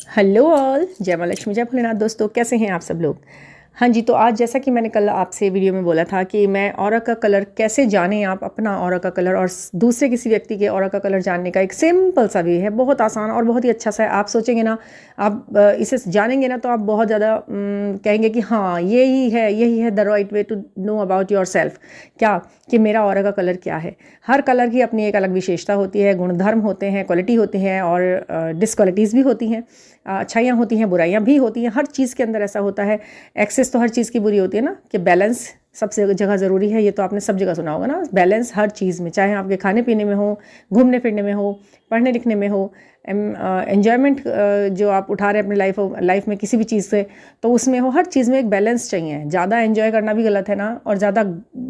Hello all, जय माँ लक्ष्मी, जय भोलेनाथ। दोस्तों, कैसे हैं आप सब लोग। हाँ जी, तो आज जैसा कि मैंने कल आपसे वीडियो में बोला था कि मैं ऑरा का कलर कैसे जानें, आप अपना ऑरा का कलर और दूसरे किसी व्यक्ति के ऑरा का कलर जानने का एक सिंपल सा वे है, बहुत आसान और बहुत ही अच्छा सा है। आप सोचेंगे ना, आप इसे जानेंगे ना, तो आप बहुत ज़्यादा कहेंगे कि हाँ, यही है the right way to know about yourself. क्या कि मेरा ऑरा का कलर क्या है। हर कलर की अपनी एक अलग विशेषता होती है, गुणधर्म होते हैं, क्वालिटी होती हैं और डिसक्वालिटीज़ भी होती हैं, अच्छाइयाँ होती हैं, बुराइयाँ भी होती हैं। हर चीज़ के अंदर ऐसा होता है। एक्सेस तो हर चीज़ की बुरी होती है ना, कि बैलेंस सबसे जगह ज़रूरी है। ये तो आपने सब जगह सुना होगा ना, बैलेंस हर चीज़ में, चाहे आपके खाने पीने में हो, घूमने फिरने में हो, पढ़ने लिखने में हो, एन्जॉयमेंट जो आप उठा रहे हैं अपनी लाइफ में किसी भी चीज़ से, तो उसमें हो, हर चीज़ में एक बैलेंस चाहिए। ज़्यादा एन्जॉय करना भी गलत है ना, और ज़्यादा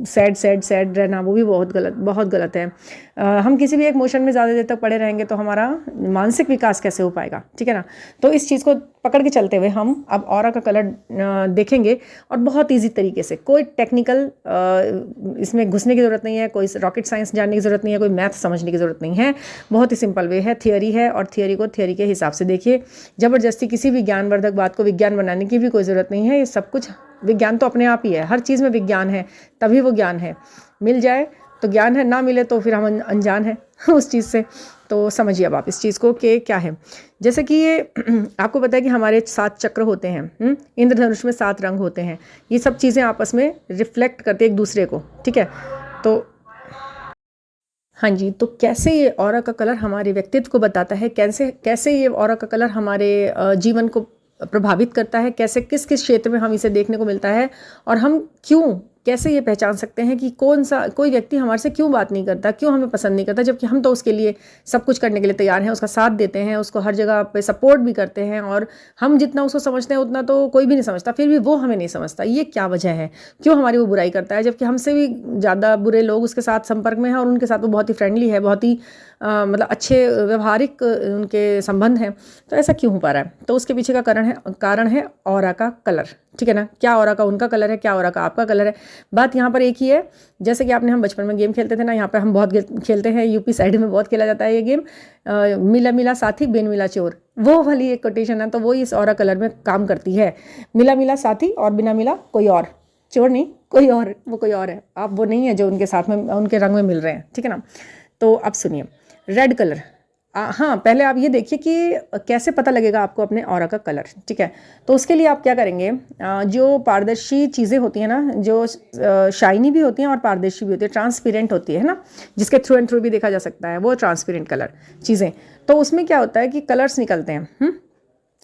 सैड रहना वो भी बहुत गलत है। हम किसी भी एक मोशन में ज़्यादा देर तक पड़े रहेंगे तो हमारा मानसिक विकास कैसे हो पाएगा, ठीक है ना। तो इस चीज़ को पकड़ के चलते हुए हम अब ऑरा का कलर देखेंगे, और बहुत ईजी तरीके से, कोई टेक्निकल इसमें घुसने की ज़रूरत नहीं है, कोई रॉकेट साइंस जानने की ज़रूरत नहीं है, कोई मैथ समझने की ज़रूरत नहीं है। बहुत ही सिंपल वे है, थियोरी है, और थियोरी को थियोरी के हिसाब से देखिए। ज़बरदस्ती किसी भी ज्ञानवर्धक बात को विज्ञान बनाने की भी कोई ज़रूरत नहीं है। ये सब कुछ विज्ञान तो अपने आप ही है, हर चीज़ में विज्ञान है, तभी वो ज्ञान है। मिल जाए तो ज्ञान है, ना मिले तो फिर हम अनजान हैं उस चीज़ से। तो समझिए अब आप इस चीज़ को कि क्या है। जैसे कि ये आपको पता है कि हमारे 7 चक्र होते हैं, इंद्रधनुष में 7 रंग होते हैं। ये सब चीज़ें आपस में रिफ्लेक्ट करते हैं एक दूसरे को, ठीक है। तो हाँ जी, तो कैसे ये ऑरा का कलर हमारे व्यक्तित्व को बताता है, कैसे कैसे ये ऑरा का कलर हमारे जीवन को प्रभावित करता है, कैसे किस किस क्षेत्र में हम इसे देखने को मिलता है, और हम क्यों कैसे ये पहचान सकते हैं कि कोई व्यक्ति हमारे से क्यों बात नहीं करता, क्यों हमें पसंद नहीं करता, जबकि हम तो उसके लिए सब कुछ करने के लिए तैयार हैं, उसका साथ देते हैं, उसको हर जगह पे सपोर्ट भी करते हैं, और हम जितना उसको समझते हैं उतना तो कोई भी नहीं समझता, फिर भी वो हमें नहीं समझता। ये क्या वजह है, क्यों हमारी वो बुराई करता है, जबकि हमसे भी ज़्यादा बुरे लोग उसके साथ संपर्क में हैं, और उनके साथ वो बहुत ही फ्रेंडली है, बहुत ही मतलब अच्छे व्यवहारिक उनके संबंध हैं। तो ऐसा क्यों हो पा रहा है, तो उसके पीछे का कारण है ऑरा का कलर, ठीक है ना। क्या ऑरा का उनका कलर है, क्या ऑरा का आपका कलर है। बात यहाँ पर एक ही है, जैसे कि हम बचपन में गेम खेलते थे ना, यहाँ पर हम बहुत खेलते हैं, यूपी साइड में बहुत खेला जाता है ये गेम, मिला मिला साथी बिन मिला चोर, वो वाली एक कोटेशन है। तो वो इस ऑरा कलर में काम करती है। मिला मिला साथी और बिना मिला कोई और, चोर नहीं कोई और, वो कोई और है, आप वो नहीं है जो उनके साथ में उनके रंग में मिल रहे हैं, ठीक है ना। तो अब सुनिए, रेड कलर। हाँ, पहले आप ये देखिए कि कैसे पता लगेगा आपको अपने ऑरा का कलर, ठीक है। तो उसके लिए आप क्या करेंगे, जो पारदर्शी चीज़ें होती हैं ना, जो शाइनी भी होती हैं और पारदर्शी भी होती है, ट्रांसपेरेंट होती है ना, जिसके थ्रू एंड थ्रू भी देखा जा सकता है, वो ट्रांसपेरेंट कलर चीज़ें। तो उसमें क्या होता है कि कलर्स निकलते हैं।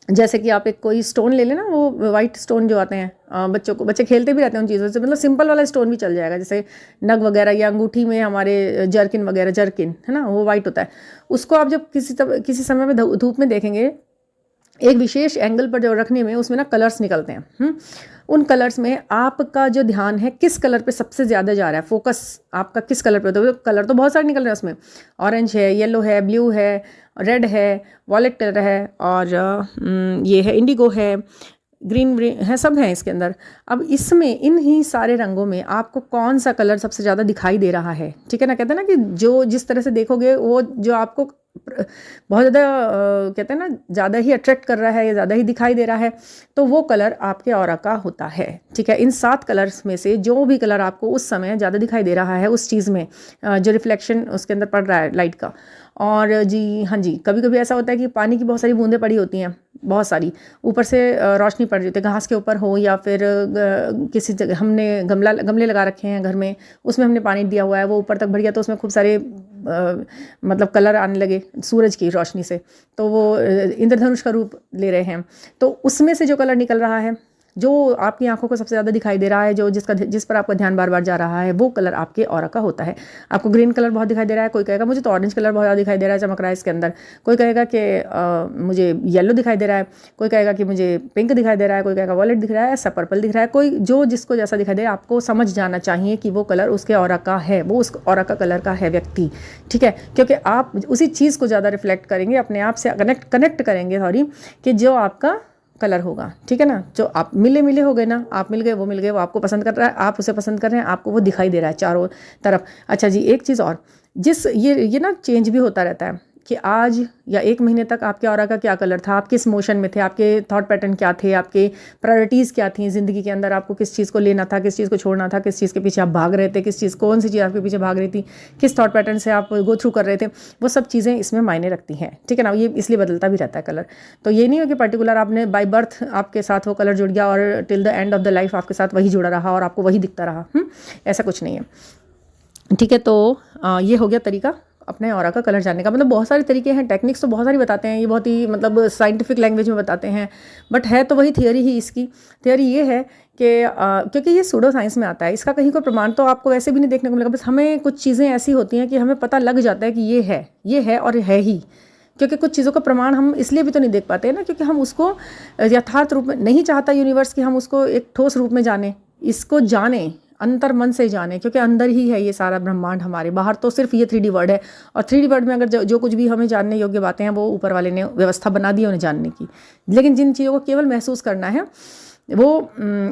जैसे कि आप एक कोई स्टोन ले लेना, वो वाइट स्टोन जो आते हैं, बच्चे खेलते भी रहते हैं उन चीज़ों से, मतलब सिंपल वाला स्टोन भी चल जाएगा, जैसे नग वगैरह या अंगूठी में हमारे जर्किन है ना, वो वाइट होता है। उसको आप जब किसी समय में धूप में देखेंगे, एक विशेष एंगल पर जो रखने में उसमें ना कलर्स निकलते हैं। उन कलर्स में आपका जो ध्यान है किस कलर पे सबसे ज़्यादा जा रहा है, फोकस आपका किस कलर पे होता है। कलर तो बहुत सारे निकल रहे हैं उसमें, ऑरेंज है, येलो है, ब्लू है, रेड है, वॉलेट कलर है, और ये है इंडिगो है, ग्रीन है, सब है इसके अंदर। अब इसमें इन ही सारे रंगों में आपको कौन सा कलर सबसे ज़्यादा दिखाई दे रहा है, ठीक है ना। कहते हैं ना कि जो जिस तरह से देखोगे वो जो आपको बहुत ज़्यादा कहते हैं ना ज़्यादा ही अट्रैक्ट कर रहा है या ज़्यादा ही दिखाई दे रहा है, तो वो कलर आपके ऑरा का होता है, ठीक है। इन 7 कलर्स में से जो भी कलर आपको उस समय ज़्यादा दिखाई दे रहा है उस चीज़ में, जो रिफ्लेक्शन उसके अंदर पड़ रहा है लाइट का। और जी हाँ जी, कभी कभी ऐसा होता है कि पानी की बहुत सारी बूंदें पड़ी होती हैं, बहुत सारी ऊपर से रोशनी पड़ रही होती है, घास के ऊपर हो या फिर किसी जगह हमने गमले लगा रखे हैं घर में, उसमें हमने पानी दिया हुआ है, वो ऊपर तक भर गया, तो उसमें खूब सारे मतलब कलर आने लगे सूरज की रोशनी से, तो वो इंद्रधनुष का रूप ले रहे हैं। तो उसमें से जो कलर निकल रहा है, जो आपकी आंखों को सबसे ज़्यादा दिखाई दे रहा है, जो जिस पर आपका ध्यान बार बार जा रहा है, वो कलर आपके ऑरा का होता है। आपको ग्रीन कलर बहुत दिखाई दे रहा है, कोई कहेगा मुझे तो ऑरेंज कलर बहुत ज़्यादा दिखाई दे रहा है, चमक रहा है इसके अंदर, कोई कहेगा कि मुझे येलो दिखाई दे रहा है, कोई कहेगा कि मुझे पिंक दिखाई दे रहा है, कोई कहेगा वॉलेट दिख रहा है, ऐसा पर्पल दिख रहा है, कोई जो जिसको जैसा दिखाई दे रहा है, आपको समझ जाना चाहिए कि वो कलर उसके ऑरा का है, वो उस ऑरा का कलर का है व्यक्ति, ठीक है। क्योंकि आप उसी चीज़ को ज़्यादा रिफ्लेक्ट करेंगे, अपने आप से कनेक्ट करेंगे, कि जो आपका कलर होगा, ठीक है ना। जो आप मिले हो गए ना, आप मिल गए, वो आपको पसंद कर रहा है, आप उसे पसंद कर रहे हैं, आपको वो दिखाई दे रहा है चारों तरफ। अच्छा जी, एक चीज़ और, ये ना चेंज भी होता रहता है कि आज या 1 महीने तक आपके ऑरा का क्या कलर था, आप किस मोशन में थे, आपके थॉट पैटर्न क्या थे, आपके प्रायोरिटीज़ क्या थी ज़िंदगी के अंदर, आपको किस चीज़ को लेना था, किस चीज़ को छोड़ना था, किस चीज़ के पीछे आप भाग रहे थे, किस चीज़ कौन सी चीज़ आपके पीछे भाग रही थी, किस थॉट पैटर्न से आप गो थ्रू कर रहे थे, वो सब चीज़ें इसमें मायने रखती हैं। ठीक है ना, ये इसलिए बदलता भी रहता है कलर। तो ये नहीं हो कि पर्टिकुलर आपने बाय बर्थ आपके साथ वो कलर जुड़ गया और till the end of the life आपके साथ वही जुड़ा रहा और आपको वही दिखता रहा। ऐसा कुछ नहीं है। ठीक है, तो ये हो गया तरीका अपने ऑरा का कलर जानने का। मतलब बहुत सारे तरीके हैं, टेक्निक्स तो बहुत सारी बताते हैं, ये बहुत ही मतलब साइंटिफिक लैंग्वेज में बताते हैं, बट है तो वही थियोरी ही। इसकी थियोरी ये है कि क्योंकि ये सूडो साइंस में आता है, इसका कहीं कोई प्रमाण तो आपको वैसे भी नहीं देखने को मिलेगा, बस हमें कुछ चीज़ें ऐसी होती हैं कि हमें पता लग जाता है कि ये है और है ही। क्योंकि कुछ चीज़ों का प्रमाण हम इसलिए भी तो नहीं देख पाते हैं ना, क्योंकि हम उसको यथार्थ रूप में नहीं चाहता यूनिवर्स कि हम उसको एक ठोस रूप में जाने, इसको जाने, अंतर मन से जाने, क्योंकि अंदर ही है ये सारा ब्रह्मांड हमारे, बाहर तो सिर्फ ये 3D वर्ड है। और 3D वर्ड में अगर जो कुछ भी हमें जानने योग्य बातें हैं वो ऊपर वाले ने व्यवस्था बना दी है उन्हें जानने की, लेकिन जिन चीज़ों को केवल महसूस करना है वो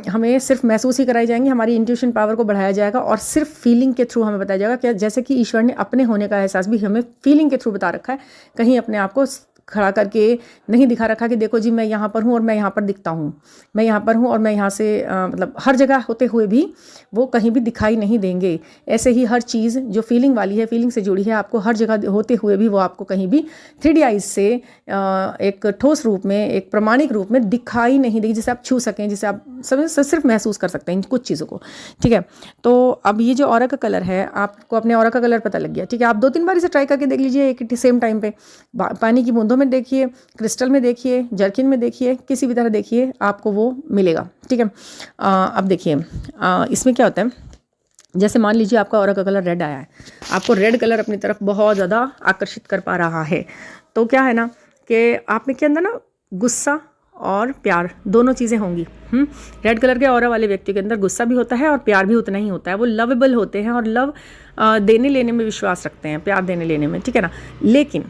हमें सिर्फ महसूस ही कराई जाएंगी, हमारी इंट्यूशन पावर को बढ़ाया जाएगा और सिर्फ फीलिंग के थ्रू हमें बताया जाएगा कि जैसे कि ईश्वर ने अपने होने का एहसास भी हमें फीलिंग के थ्रू बता रखा है, कहीं अपने आप को खड़ा करके नहीं दिखा रखा कि देखो जी मैं यहाँ पर हूँ और मैं यहाँ पर दिखता हूँ, मैं यहाँ पर हूँ और मैं यहाँ से मतलब हर जगह होते हुए भी वो कहीं भी दिखाई नहीं देंगे। ऐसे ही हर चीज़ जो फीलिंग वाली है, फीलिंग से जुड़ी है, आपको हर जगह होते हुए भी वो आपको कहीं भी 3D आइज से एक ठोस रूप में, एक प्रमाणिक रूप में दिखाई नहीं देगी, जिसे आप छू सकें, जिसे आप समझ सिर्फ महसूस कर सकते हैं कुछ चीज़ों को। ठीक है, तो अब ये जो ऑरा का कलर है, आपको अपने ऑरा का कलर पता लग गया। ठीक है, आप 2-3 बार इसे ट्राई करके देख लीजिए एक सेम टाइम पे, पानी की बूंदों में देखिए, क्रिस्टल में देखिए, जर्किन में देखिए, किसी भी तरह देखिए, आपको वो मिलेगा। ठीक है, अब देखिए इसमें क्या होता है, जैसे मान लीजिए आपका ऑरा का कलर रेड आया है, आपको रेड कलर अपनी तरफ बहुत ज़्यादा आकर्षित कर पा रहा है, तो क्या है ना कि आप में के अंदर ना गुस्सा और प्यार दोनों चीज़ें होंगी। रेड कलर के ऑरा वाले व्यक्ति के अंदर गुस्सा भी होता है और प्यार भी उतना ही होता है। वो लवेबल होते हैं और लव देने लेने में विश्वास रखते हैं, प्यार देने लेने में। ठीक है ना, लेकिन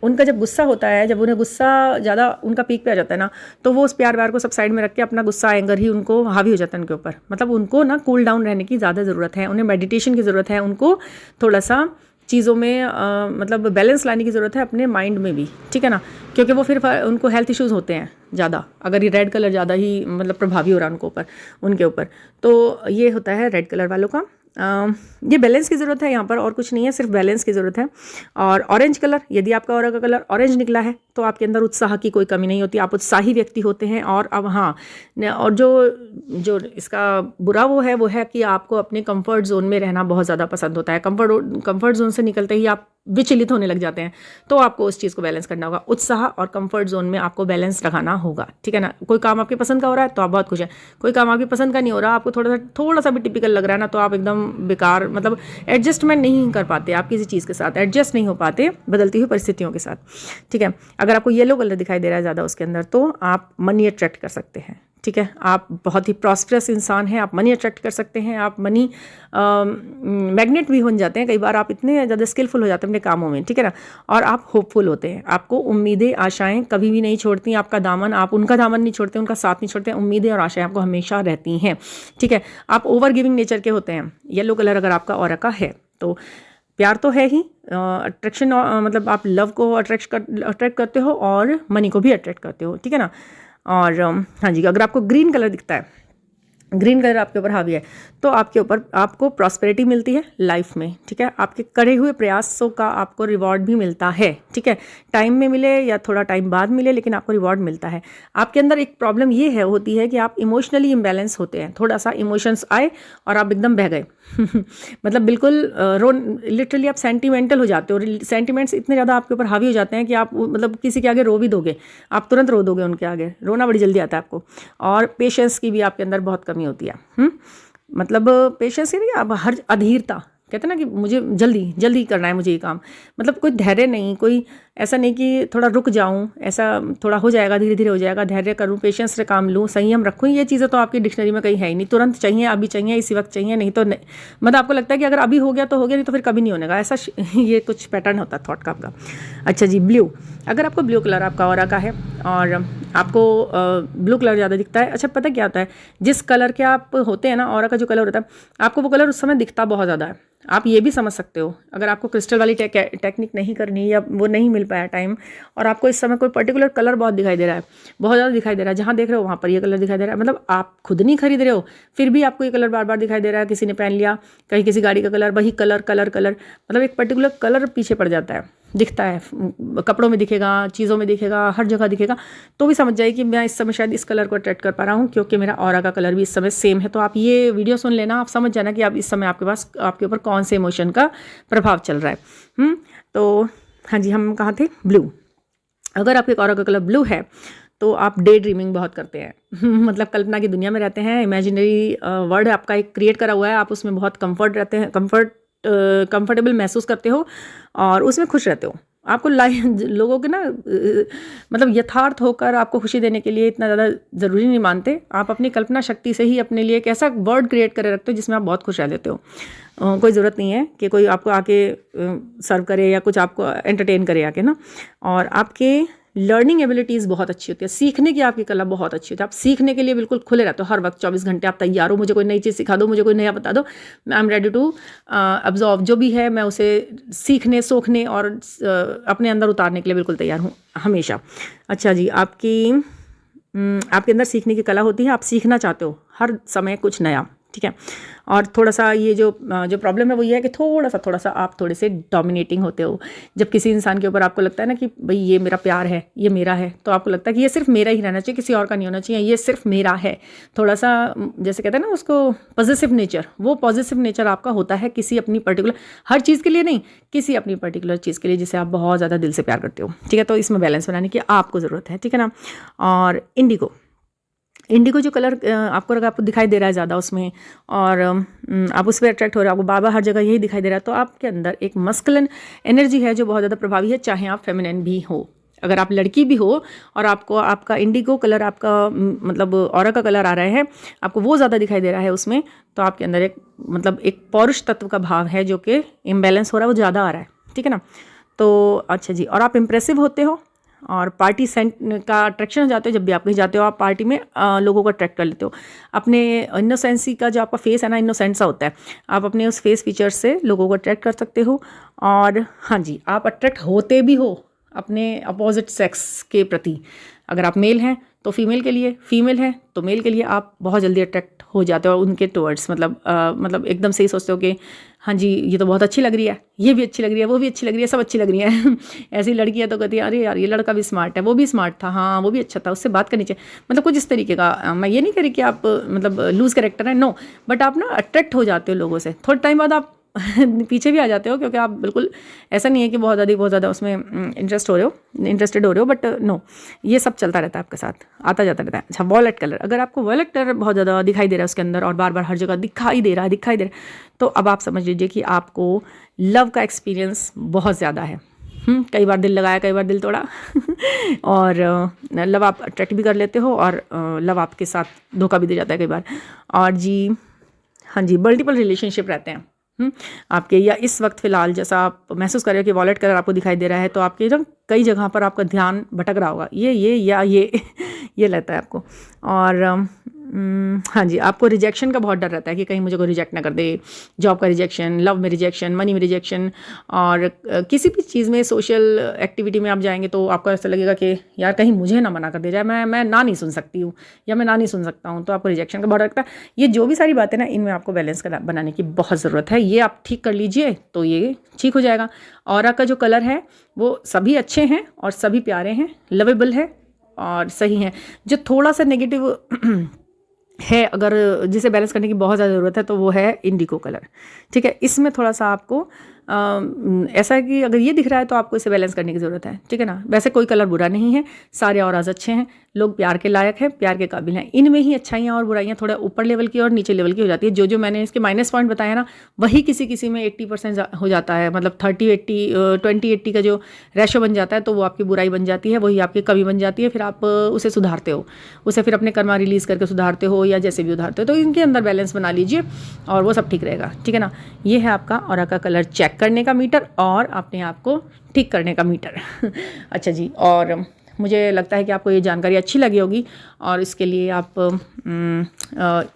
उनका जब गुस्सा होता है, जब उन्हें गुस्सा ज़्यादा उनका पीक पे आ जाता है ना, तो वो उस प्यार व्यार को सब साइड में रख के अपना गुस्सा, एंगर ही उनको हावी हो जाता है उनके ऊपर। मतलब उनको ना कूल डाउन रहने की ज़्यादा ज़रूरत है, उन्हें मेडिटेशन की ज़रूरत है, उनको थोड़ा सा चीज़ों में मतलब बैलेंस लाने की ज़रूरत है अपने माइंड में भी। ठीक है ना, क्योंकि वो फिर उनको हेल्थ इश्यूज़ होते हैं ज़्यादा, अगर ये रेड कलर ज़्यादा ही मतलब प्रभावी हो रहा है उनके ऊपर। तो ये होता है रेड कलर वालों का। ये बैलेंस की ज़रूरत है यहाँ पर, और कुछ नहीं है, सिर्फ बैलेंस की ज़रूरत है। और ऑरेंज कलर, यदि आपका ऑरा का कलर ऑरेंज निकला है तो आपके अंदर उत्साह की कोई कमी नहीं होती, आप उत्साही व्यक्ति होते हैं। और अब हाँ, और जो इसका बुरा वो है कि आपको अपने कंफर्ट जोन में रहना बहुत ज़्यादा पसंद होता है। कंफर्ट जोन से निकलते ही आप विचलित होने लग जाते हैं, तो आपको उस चीज़ को बैलेंस करना होगा। उत्साह और कंफर्ट जोन में आपको बैलेंस रखाना होगा। ठीक है ना, कोई काम आपकी पसंद का हो रहा है तो आप बहुत खुश हैं, कोई काम आपकी पसंद का नहीं हो रहा, आपको थोड़ा सा भी टिपिकल लग रहा है ना, तो आप एकदम बेकार, मतलब एडजस्टमेंट नहीं कर पाते, आप किसी चीज़ के साथ एडजस्ट नहीं हो पाते बदलती हुई परिस्थितियों के साथ। ठीक है, अगर आपको येलो कलर दिखाई दे रहा है ज़्यादा उसके अंदर, तो आप मनी अट्रैक्ट कर सकते हैं। ठीक है, आप बहुत ही प्रॉस्परस इंसान हैं, आप मनी अट्रैक्ट कर सकते हैं, आप मनी मैग्नेट भी बन जाते हैं कई बार, आप इतने ज़्यादा स्किलफुल हो जाते हैं अपने कामों में। ठीक है ना, और आप होपफुल होते हैं, आपको उम्मीदें आशाएं कभी भी नहीं छोड़ती, आपका दामन, आप उनका दामन नहीं छोड़ते, उनका साथ नहीं छोड़ते, उम्मीदें और आशाएं आपको हमेशा रहती हैं। ठीक है, आप ओवर गिविंग नेचर के होते हैं। येलो कलर अगर आपका ऑरा का है तो प्यार तो है ही, अट्रैक्शन मतलब आप लव को अट्रैक्ट करते हो और मनी को भी अट्रैक्ट करते हो। ठीक है ना, और हाँ जी, अगर आपको ग्रीन कलर दिखता है, ग्रीन कलर आपके ऊपर हावी है, तो आपके ऊपर आपको प्रॉस्पेरिटी मिलती है लाइफ में। ठीक है, आपके करे हुए प्रयासों का आपको रिवॉर्ड भी मिलता है। ठीक है, टाइम में मिले या थोड़ा टाइम बाद मिले, लेकिन आपको रिवॉर्ड मिलता है। आपके अंदर एक प्रॉब्लम ये होती है कि आप इमोशनली इम्बैलेंस होते हैं, थोड़ा सा इमोशंस आए और आप एकदम बह गए मतलब बिल्कुल लिटरली आप सेंटिमेंटल हो जाते हो। सेंटिमेंट्स इतने ज़्यादा आपके ऊपर हावी हो जाते हैं कि आप मतलब किसी के आगे रो भी दोगे, आप तुरंत रो दोगे उनके आगे, रोना बड़ी जल्दी आता है आपको। और पेशेंस की भी आपके अंदर बहुत कमी होती है। मतलब पेशेंस ही नहीं, आप हर अधीरता, कहते हैं ना कि मुझे जल्दी करना है मुझे ये काम, मतलब कोई धैर्य नहीं, कोई ऐसा नहीं कि थोड़ा रुक जाऊं, ऐसा थोड़ा हो जाएगा, धीरे धीरे हो जाएगा, धैर्य करूं, पेशेंस से काम लूं, संयम रखूं, ये चीज़ें तो आपकी डिक्शनरी में कहीं है ही नहीं। तुरंत चाहिए, अभी चाहिए, इसी वक्त चाहिए, नहीं तो नहीं, मतलब आपको लगता है कि अगर अभी हो गया तो हो गया, नहीं तो फिर कभी नहीं होने का, ऐसा ये कुछ पैटर्न होता है थॉट का आपका। अच्छा जी, ब्लू, अगर आपको ब्लू कलर आपका ऑरा का है और आपको ब्लू कलर ज़्यादा दिखता है, अच्छा पता क्या होता है, जिस कलर के आप होते हैं ना, ऑरा का जो कलर होता है, आपको वो कलर उस समय दिखता बहुत ज़्यादा है। आप ये भी समझ सकते हो, अगर आपको क्रिस्टल वाली टेक्निक नहीं करनी या वो नहीं मिल मिल पाया टाइम, और आपको इस समय कोई पर्टिकुलर कलर बहुत दिखाई दे रहा है, बहुत ज़्यादा दिखाई दे रहा है, जहाँ देख रहे हो वहाँ पर ये कलर दिखाई दे रहा है, मतलब आप खुद नहीं खरीद रहे हो फिर भी आपको ये कलर बार बार दिखाई दे रहा है, किसी ने पहन लिया, कहीं किसी गाड़ी का कलर, वही कलर कलर कलर, मतलब एक पर्टिकुलर कलर पीछे पड़ जाता है, दिखता है, कपड़ों में दिखेगा, चीज़ों में दिखेगा, हर जगह दिखेगा, तो भी समझ जाइए कि मैं इस समय शायद इस कलर को अट्रैक्ट कर पा रहा हूँ क्योंकि मेरा ऑरा का कलर भी इस समय सेम है। तो आप ये वीडियो सुन लेना, आप समझ जाना कि आप इस समय आपके पास आपके ऊपर कौन से इमोशन का प्रभाव चल रहा है। तो हाँ जी, हम कहाँ थे, ब्लू। अगर आपके ऑरा का कलर ब्लू है तो आप डे ड्रीमिंग बहुत करते हैं मतलब कल्पना की दुनिया में रहते हैं, इमेजिनरी वर्ल्ड आपका एक क्रिएट करा हुआ है, आप उसमें बहुत कंफर्ट रहते हैं, कंफर्टेबल महसूस करते हो और उसमें खुश रहते हो। आपको लोगों के ना मतलब यथार्थ होकर आपको खुशी देने के लिए इतना ज़्यादा ज़रूरी नहीं मानते, आप अपनी कल्पना शक्ति से ही अपने लिए एक ऐसा वर्ल्ड क्रिएट करे रखते हो जिसमें आप बहुत खुश रह लेते हो। कोई ज़रूरत नहीं है कि कोई आपको आके सर्व करे या कुछ आपको एंटरटेन करे आके ना। और आपके लर्निंग एबिलिटीज़ बहुत अच्छी होती है, सीखने की आपकी कला बहुत अच्छी होती है, आप सीखने के लिए बिल्कुल खुले रहते हो, हर वक्त 24 घंटे आप तैयार हो, मुझे कोई नई चीज़ सिखा दो, मुझे कोई नया बता दो, I am ready to absorb, जो भी है मैं उसे सीखने, सोखने और अपने अंदर उतारने के लिए बिल्कुल तैयार हूँ हमेशा। अच्छा जी, आपके अंदर सीखने की कला होती है, आप सीखना चाहते हो हर समय कुछ नया, ठीक है। और थोड़ा सा ये जो प्रॉब्लम है वो ये है कि थोड़ा सा आप थोड़े से डोमिनेटिंग होते हो। जब किसी इंसान के ऊपर आपको लगता है ना कि भाई ये मेरा प्यार है, ये मेरा है, तो आपको लगता है कि ये सिर्फ मेरा ही रहना चाहिए, किसी और का नहीं होना चाहिए, ये सिर्फ मेरा है। थोड़ा सा जैसे कहते हैं ना उसको पॉजिटिव नेचर, वो पॉजिटिव नेचर आपका होता है किसी अपनी पर्टिकुलर, हर चीज़ के लिए नहीं, किसी अपनी पर्टिकुलर चीज़ के लिए जिसे आप बहुत ज़्यादा दिल से प्यार करते हो, ठीक है। तो इसमें बैलेंस बनाने की आपको ज़रूरत है, ठीक है ना। और इंडिगो जो कलर आपको अगर आपको दिखाई दे रहा है ज़्यादा उसमें, और आप उस पर अट्रैक्ट हो रहे हो, आपको बार बार हर जगह यही दिखाई दे रहा है, तो आपके अंदर एक मस्कुलिन एनर्जी है जो बहुत ज़्यादा प्रभावी है, चाहे आप फेमिनिन भी हो। अगर आप लड़की भी हो और आपको आपका इंडिगो कलर, आपका मतलब ऑरा का कलर आ रहा है, आपको वो ज़्यादा दिखाई दे रहा है उसमें, तो आपके अंदर एक मतलब एक पौरुष तत्व का भाव है जो कि इम्बैलेंस हो रहा है, वो ज़्यादा आ रहा है, ठीक है ना। तो अच्छा जी, और आप इम्प्रेसिव होते हो और पार्टी सेंट का अट्रैक्शन हो जाते हो, जब भी आप कहीं जाते हो आप पार्टी में लोगों को अट्रैक्ट कर लेते हो। अपने इनोसेंसी का जो आपका फेस है ना, इनोसेंट सा होता है, आप अपने उस फेस फीचर्स से लोगों को अट्रैक्ट कर सकते हो। और हाँ जी, आप अट्रैक्ट होते भी हो अपने अपोजिट सेक्स के प्रति। अगर आप मेल हैं तो फीमेल के लिए, फीमेल है तो मेल के लिए आप बहुत जल्दी अट्रैक्ट हो जाते हो उनके टुवर्ड्स, मतलब एकदम से ही सोचते हो कि हाँ जी ये तो बहुत अच्छी लग रही है, ये भी अच्छी लग रही है, वो भी अच्छी लग रही है, सब अच्छी लग रही है ऐसी लड़की है तो कहती है अरे यार ये लड़का भी स्मार्ट है, वो भी स्मार्ट था, हाँ वो भी अच्छा था, उससे बात करनी चाहिए, मतलब कुछ इस तरीके का। मैं ये नहीं कह रही कि आप मतलब लूज़ कैरेक्टर है, नो, बट आप ना अट्रैक्ट हो जाते हो लोगों से, थोड़े टाइम बाद आप पीछे भी आ जाते हो, क्योंकि आप बिल्कुल ऐसा नहीं है कि बहुत ज़्यादा उसमें इंटरेस्टेड हो रहे हो, बट नो, ये सब चलता रहता है आपके साथ, आता जाता रहता है। अच्छा, वॉयलेट कलर, अगर आपको वॉयलेट कलर बहुत ज़्यादा दिखाई दे रहा है उसके अंदर और बार बार हर जगह दिखाई दे रहा है, तो अब आप समझ लीजिए कि आपको लव का एक्सपीरियंस बहुत ज़्यादा है। कई बार दिल लगाया, कई बार दिल तोड़ा और लव आप अट्रैक्ट भी कर लेते हो और लव आपके साथ धोखा भी दे जाता है कई बार। और जी हाँ जी, मल्टीपल रिलेशनशिप रहते हैं आपके, या इस वक्त फ़िलहाल जैसा आप महसूस कर रहे हो कि वॉलेट कलर आपको दिखाई दे रहा है, तो आपके जब कई जगह पर आपका ध्यान भटक रहा होगा, ये ये लगता है आपको। और हाँ जी, आपको रिजेक्शन का बहुत डर रहता है कि कहीं मुझे कोई रिजेक्ट ना कर दे, जॉब का रिजेक्शन, लव में रिजेक्शन, मनी में रिजेक्शन, और किसी भी चीज़ में, सोशल एक्टिविटी में आप जाएंगे तो आपको ऐसा लगेगा कि यार कहीं मुझे ना मना कर दिया जाए, मैं ना नहीं सुन सकती हूँ या मैं ना नहीं सुन सकता हूँ, तो आपको रिजेक्शन का बहुत डर लगता है। ये जो भी सारी बातें ना, इनमें आपको बैलेंस बनाने की बहुत ज़रूरत है, ये आप ठीक कर लीजिए तो ये ठीक हो जाएगा। ऑरा का जो कलर है वो सभी अच्छे हैं और सभी प्यारे हैं, लवेबल है और सही हैं। जो थोड़ा सा नेगेटिव है, अगर जिसे बैलेंस करने की बहुत ज़्यादा ज़रूरत है, तो वो है इंडिगो कलर, ठीक है। इसमें थोड़ा सा आपको ऐसा है कि अगर ये दिख रहा है तो आपको इसे बैलेंस करने की ज़रूरत है, ठीक है ना। वैसे कोई कलर बुरा नहीं है, सारे ऑराज अच्छे हैं, लोग प्यार के लायक हैं, प्यार के काबिल हैं। इनमें ही अच्छाइयाँ और बुराइयाँ थोड़ा ऊपर लेवल की और नीचे लेवल की हो जाती है। जो मैंने इसके माइनस पॉइंट बताया ना, वही किसी में 80% हो जाता है, मतलब 20-80 का जो रेशो बन जाता है, तो वो आपकी बुराई बन जाती है, वही आपकी कमी बन जाती है। फिर आप उसे सुधारते हो, उसे फिर अपने कर्मा रिलीज़ करके सुधारते हो या जैसे भी उधारते हो। तो इनके अंदर बैलेंस बना लीजिए और वो सब ठीक रहेगा, ठीक है ना। ये है आपका ऑरा का कलर चेक करने का मीटर और अपने आप को ठीक करने का मीटर अच्छा जी, और मुझे लगता है कि आपको ये जानकारी अच्छी लगी होगी और इसके लिए आप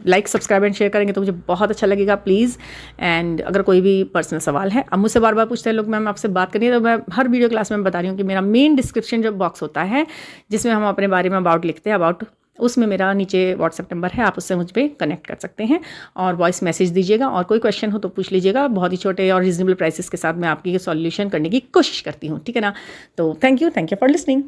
लाइक सब्सक्राइब एंड शेयर करेंगे तो मुझे बहुत अच्छा लगेगा प्लीज़। एंड अगर कोई भी पर्सनल सवाल है, अब मुझसे बार बार पूछते हैं लोग मैम आपसे बात करनी है, तो मैं हर वीडियो क्लास में बता रही हूँ कि मेरा मेन डिस्क्रिप्शन जो बॉक्स होता है जिसमें हम अपने बारे में अबाउट लिखते हैं, अबाउट, उसमें मेरा नीचे व्हाट्सएप नंबर है, आप उससे मुझ पर कनेक्ट कर सकते हैं और वॉइस मैसेज दीजिएगा और कोई क्वेश्चन हो तो पूछ लीजिएगा। बहुत ही छोटे और रीजनेबल प्राइसेस के साथ मैं आपकी सॉल्यूशन करने की कोशिश करती हूँ, ठीक है ना। तो थैंक यू फॉर लिसनिंग।